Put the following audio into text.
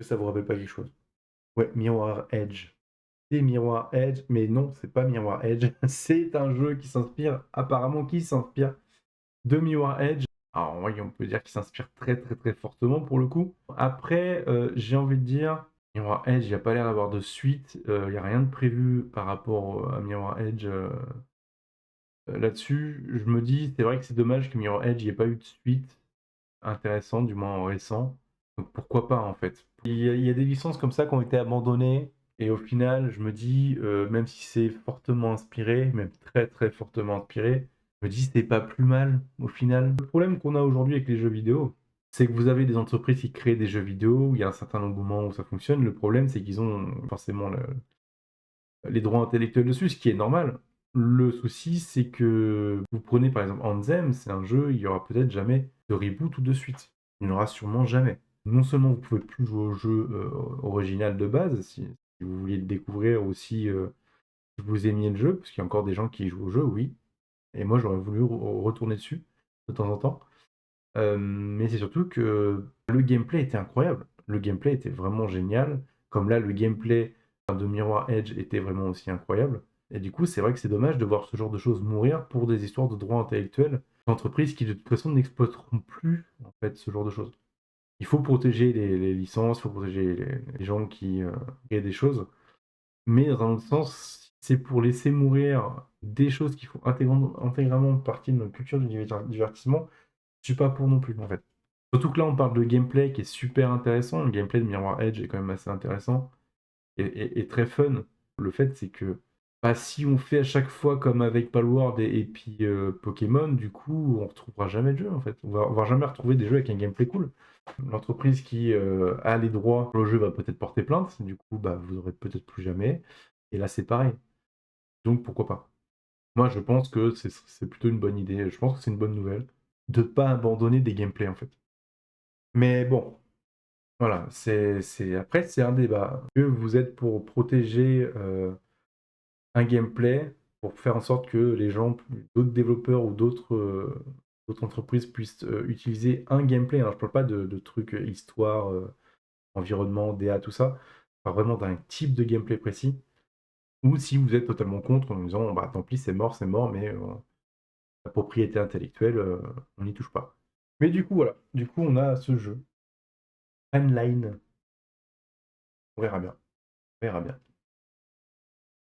Ça vous rappelle pas quelque chose? Ouais, Mirror Edge. C'est Mirror Edge, mais non, c'est pas Mirror Edge. C'est un jeu qui s'inspire de Mirror Edge. Alors oui, on peut dire qu'il s'inspire très, très, très fortement pour le coup. Après, j'ai envie de dire, Mirror Edge, il y a pas l'air d'avoir de suite, il y a rien de prévu par rapport, à Mirror Edge, là-dessus. Je me dis: «C'est vrai que c'est dommage que Mirror Edge, il y ait pas eu de suite intéressante, du moins en récent». Donc pourquoi pas, en fait? Il y a des licences comme ça qui ont été abandonnées et au final, je me dis, même si c'est fortement inspiré, même très, très fortement inspiré, je me dis: «C'est pas plus mal, au final». Le problème qu'on a aujourd'hui avec les jeux vidéo, c'est que vous avez des entreprises qui créent des jeux vidéo, où il y a un certain engouement, où ça fonctionne. Le problème, c'est qu'ils ont forcément les droits intellectuels dessus, ce qui est normal. Le souci, c'est que vous prenez par exemple Anthem, c'est un jeu, il y aura peut-être jamais de reboot ou de suite. Il n'y en aura sûrement jamais. Non seulement vous pouvez plus jouer au jeu, original de base, si vous vouliez le découvrir ou si, vous aimiez le jeu, parce qu'il y a encore des gens qui jouent au jeu, oui, et moi j'aurais voulu retourner dessus de temps en temps. Mais c'est surtout que le gameplay était incroyable. Le gameplay était vraiment génial, comme là le gameplay de Mirror Edge était vraiment aussi incroyable et du coup, c'est vrai que c'est dommage de voir ce genre de choses mourir pour des histoires de droits intellectuels d'entreprises qui de toute façon n'exploiteront plus, en fait, ce genre de choses. Il faut protéger les licences, il faut protéger les gens qui, créent des choses, mais dans un autre sens, si c'est pour laisser mourir des choses qui font intégralement partie de notre culture du divertissement, je suis pas pour non plus, en fait. Surtout que là, on parle de gameplay qui est super intéressant. Le gameplay de Mirror Edge est quand même assez intéressant et très fun. Le fait, c'est que, bah, si on fait à chaque fois comme avec Palworld et puis, Pokémon, du coup, on retrouvera jamais de jeu, en fait. On va jamais retrouver des jeux avec un gameplay cool. L'entreprise qui, a les droits sur le jeu va peut-être porter plainte. Du coup, bah, vous aurez peut-être plus jamais et là, c'est pareil. Donc pourquoi pas? Moi, je pense que c'est plutôt une bonne idée. Je pense que c'est une bonne nouvelle de pas abandonner des gameplays, en fait. Mais bon, voilà, après c'est un débat. Que vous êtes pour protéger, un gameplay, pour faire en sorte que les gens, d'autres développeurs ou d'autres entreprises puissent, utiliser un gameplay, hein. Je parle pas de trucs, histoire, environnement, DA, tout ça. Je parle vraiment d'un type de gameplay précis. Ou si vous êtes totalement contre en disant: «Bah, tant pis, c'est mort, mais la propriété intellectuelle, on n'y touche pas». Mais du coup, voilà, du coup, on a ce jeu, Timeline. On verra bien, on verra bien.